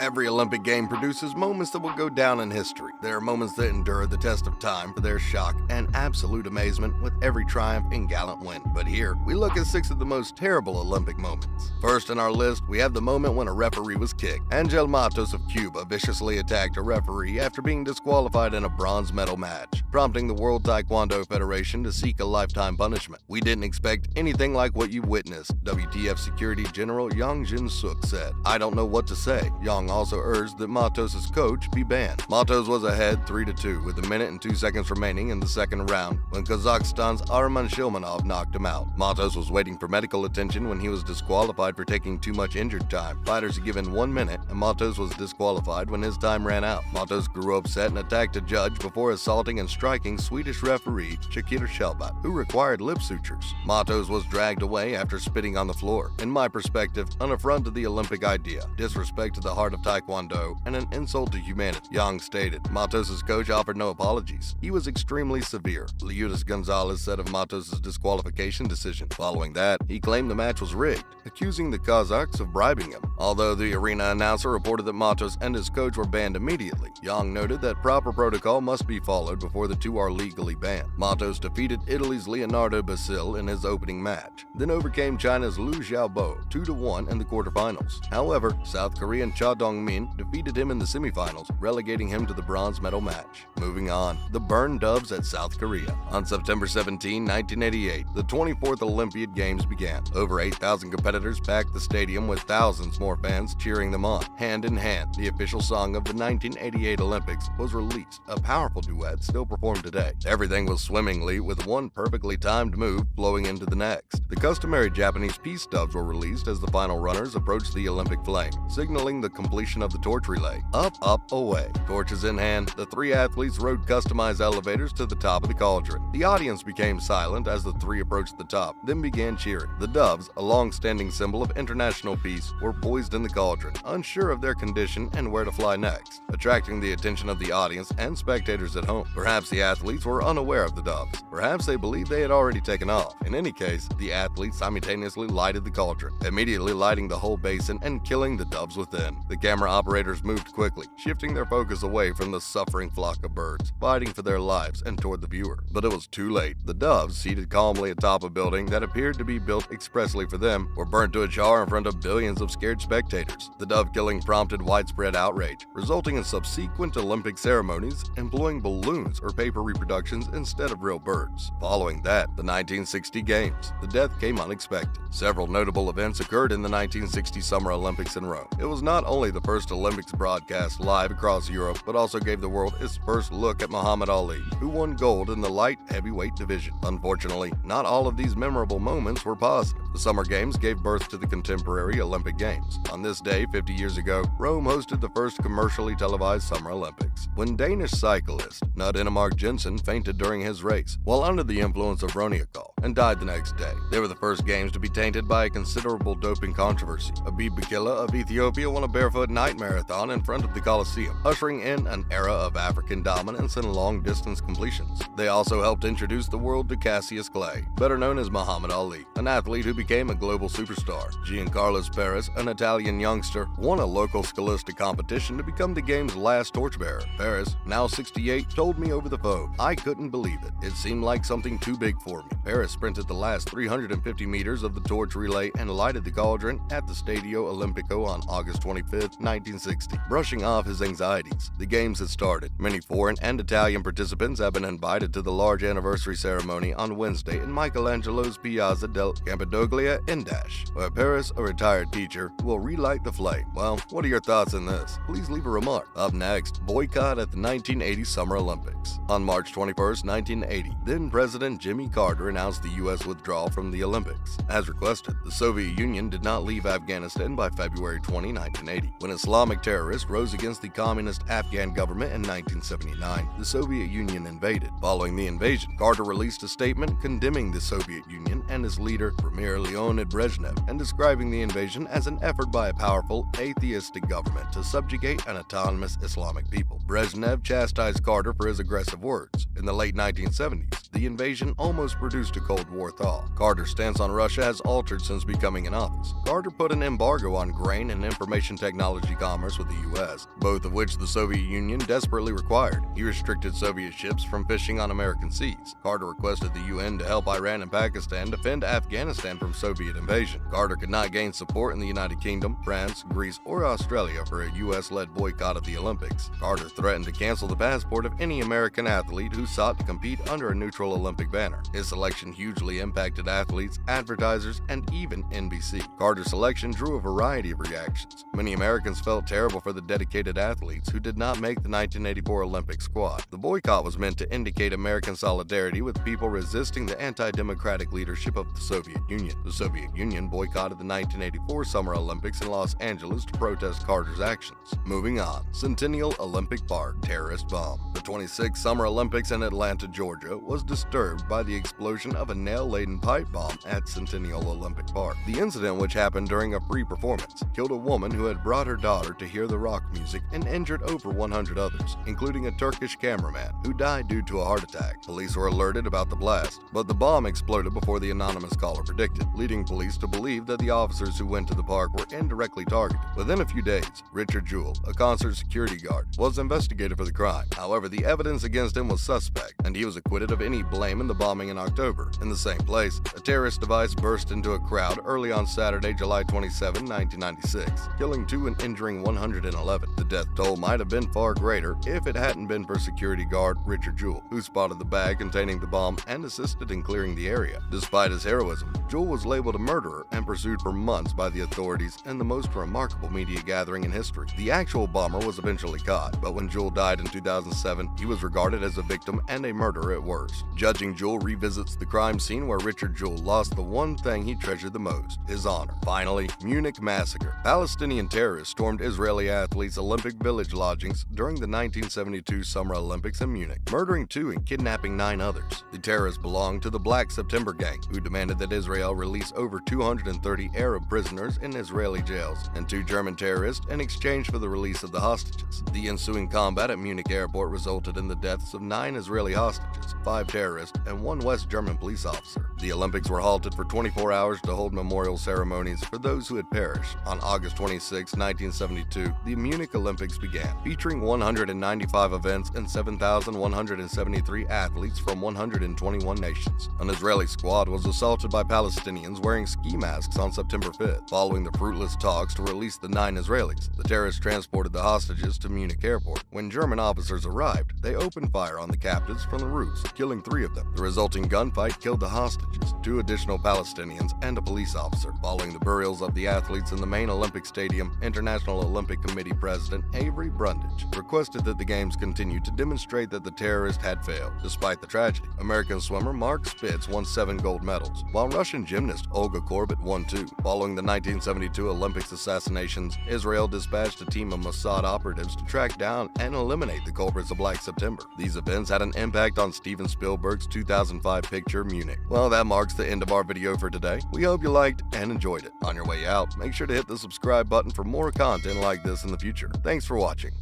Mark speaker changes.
Speaker 1: Every Olympic game produces moments that will go down in history. There are moments that endure the test of time for their shock and absolute amazement with every triumph and gallant win. But here, we look at 6 of the most terrible Olympic moments. First on our list, we have the moment when a referee was kicked. Angel Matos of Cuba viciously attacked a referee after being disqualified in a bronze medal match, prompting the World Taekwondo Federation to seek a lifetime punishment. "We didn't expect anything like what you witnessed," WTF Security General Yang Jin-suk said. "I don't know what to say." Yang also urged that Matos' coach be banned. Matos was ahead 3-2 with a minute and 2 seconds remaining in the second round when Kazakhstan's Arman Shilmanov knocked him out. Matos was waiting for medical attention when he was disqualified for taking too much injured time. Fighters are given 1 minute, and Matos was disqualified when his time ran out. Matos grew upset and attacked a judge before assaulting and striking Swedish referee Shakir Shelbat, who required lip sutures. Matos was dragged away after spitting on the floor. In my perspective, an affront to the Olympic idea, disrespect to the heart of Taekwondo, and an insult to humanity, Yang stated. Matos' coach offered no apologies. He was extremely severe, Leudis Gonzalez said of Matos' disqualification decision. Following that, he claimed the match was rigged, accusing the Kazakhs of bribing him. Although the arena announcer reported that Matos and his coach were banned immediately, Yang noted that proper protocol must be followed before the two are legally banned. Matos defeated Italy's Leonardo Basile in his opening match, then overcame China's Liu Xiaobo 2-1 in the quarterfinals. However, South Korean Cha Dong-min defeated him in the semifinals, relegating him to the bronze medal match. Moving on, the Burn Doves at South Korea. On September 17, 1988, the 24th Olympiad Games began. Over 8,000 competitors packed the stadium with thousands more fans cheering them on. Hand in Hand, the official song of the 1988 Olympics, was released, a powerful duet still performed today. Everything was swimmingly, with one perfectly timed move flowing into the next. The customary Japanese peace doves were released as the final runners approached the Olympic flame, signaling the completion of the torch relay. Up, up, away. Torches in hand, the 3 athletes rode customized elevators to the top of the cauldron. The audience became silent as the 3 approached the top, then began cheering. The doves, a long-standing symbol of international peace, were poised in the cauldron, unsure of their condition and where to fly next, attracting the attention of the audience and spectators at home. Perhaps the athletes were unaware of the doves. Perhaps they believed they had already taken off. In any case, the athletes simultaneously lighted the cauldron, immediately lighting the whole basin and killing the doves within. The camera operators moved quickly, shifting their focus away from the suffering flock of birds, fighting for their lives, and toward the viewer. But it was too late. The doves, seated calmly atop a building that appeared to be built expressly for them, were burnt to a char in front of billions of scared spectators. The dove killing prompted widespread outrage, resulting in subsequent Olympic ceremonies employing balloons or paper reproductions instead of real birds. Following that, the 1960 Games. The death came unexpected. Several notable events occurred in the 1960 Summer Olympics in Rome. It was not only the first Olympics broadcast live across Europe, but also gave the world its first look at Muhammad Ali, who won gold in the light heavyweight division. Unfortunately, not all of these memorable moments were positive. The Summer Games gave birth to the contemporary Olympic Games. On this day, 50 years ago, Rome hosted the first commercially televised Summer Olympics, when Danish cyclist Knud Ingemark Jensen fainted during his race while under the influence of Roniacol and died the next day. They were the first games to be tainted by a considerable doping controversy. Abib Bikila of Ethiopia won a barefoot night marathon in front of the Colosseum, ushering in an era of African dominance and long-distance completions. They also helped introduce the world to Cassius Clay, better known as Muhammad Ali, an athlete who became a global superstar. Giancarlo Paris, an Italian youngster, won a local scholastic competition to become the game's last torchbearer. Paris, now 68, told me over the phone, "I couldn't believe it. It seemed like something too big for me." Paris sprinted the last 350 meters of the torch relay and lighted the cauldron at the Stadio Olimpico on August 25, 1960, brushing off his anxieties. The games had started. Many foreign and Italian participants have been invited to the large anniversary ceremony on Wednesday in Michelangelo's Piazza del Campidoglio in Dash, where Paris, a retired teacher, will relight the flame. Well, what are your thoughts on this? Please leave a remark. Up next, boycott at the 1980 Summer Olympics. On March 21, 1980, then President Jimmy Carter announced the U.S. withdrawal from the Olympics. As requested, the Soviet Union did not leave Afghanistan by February 20, 1980. When Islamic terrorists rose against the communist Afghan government in 1979, the Soviet Union invaded. Following the invasion, Carter released a statement condemning the Soviet Union and its leader, Premier Leonid Brezhnev, and describing the invasion as an effort by a powerful, atheistic government to subjugate an autonomous Islamic people. Brezhnev chastised Carter for his aggressive words. In the late 1970s, the invasion almost produced a Cold War thaw. Carter's stance on Russia has altered since becoming in office. Carter put an embargo on grain and information technology commerce with the U.S., both of which the Soviet Union desperately required. He restricted Soviet ships from fishing on American seas. Carter requested the UN to help Iran and Pakistan defend Afghanistan from Soviet invasion. Carter could not gain support in the United Kingdom, France, Greece, or Australia for a U.S.-led boycott of the Olympics. Carter threatened to cancel the passport of any American athlete who sought to compete under a neutral Olympic banner. His selection hugely impacted athletes, advertisers, and even NBC. Carter's selection drew a variety of reactions. Many Americans felt terrible for the dedicated athletes who did not make the 1984 Olympic squad. The boycott was meant to indicate American solidarity with people resisting the anti-democratic leadership of the Soviet Union. The Soviet Union boycotted the 1984 Summer Olympics in Los Angeles to protest Carter's actions. Moving on, Centennial Olympic Park terrorist bomb. The 26th Summer Olympics in Atlanta, Georgia was disturbed by the explosion of a nail-laden pipe bomb at Centennial Olympic Park. The incident, which happened during a pre-performance, killed a woman who had brought her daughter to hear the rock music and injured over 100 others, including a Turkish cameraman who died due to a heart attack. Police were alerted about the blast, but the bomb exploded before the anonymous caller predicted, leading police to believe that the officers who went to the park were indirectly targeted. Within a few days, Richard Jewell, a concert security guard, was investigated for the crime. However, the evidence against him was suspect, and he was acquitted of any blame in the bombing in October. In the same place, a terrorist device burst into a crowd early on Saturday, July 27, 1996, killing 2 and injuring 111. The death toll might have been far greater if it hadn't been for security guard Richard Jewell, who spotted the bag containing the bomb and assisted in clearing the area. Despite his heroism, Jewell was labeled a murderer and pursued for months by the authorities in the most remarkable media gathering in history. The actual bomber was eventually caught, but when Jewell died in 2007, he was regarded as a victim and a murderer at worst. Judging Jewell revisits the crime scene where Richard Jewell lost the one thing he treasured the most, his honor. Finally, Munich massacre. Palestinian terrorists stormed Israeli athletes' Olympic Village lodgings during the 1972 Summer Olympics in Munich, murdering 2 and kidnapping 9 others. The terrorists belonged to the Black September gang, who demanded that Israel release over 230 Arab prisoners in Israeli jails and 2 German terrorists in exchange for the release of the hostages. The ensuing combat at Munich airport resulted in the deaths of 9 Israeli hostages, 5 terrorists, and 1 West German police officer. The Olympics were halted for 24 hours to hold memorial ceremonies for those who had perished. On August 26, 1972, the Munich Olympics began, featuring 195 events and 7,173 athletes from 121 nations. An Israeli squad was assaulted by Palestinians wearing ski masks on September 5th. Following the fruitless talks to release the 9 Israelis, the terrorists transported the hostages to Munich airport. When German officers arrived, they opened fire on the captives from the roofs, killing 3 of them. The resulting gunfight killed the hostages, 2 additional Palestinians, and a police officer. Following the burials of the athletes in the main Olympic Stadium, International Olympic Committee President Avery Brundage requested that the games continue to demonstrate that the terrorists had failed. Despite the tragedy, American swimmer Mark Spitz won 7 gold medals, while Russian gymnast Olga Korbut won 2. Following the 1972 Olympics assassinations, Israel dispatched a team of Mossad operatives to track down and eliminate the culprits of Black September. These events had an impact on Steven Spielberg's 2005 picture Munich. Well, that marks the end of our video for today. We hope you liked and enjoyed it. On your way out, make sure to hit the subscribe button for more content like this in the future. Thanks for watching.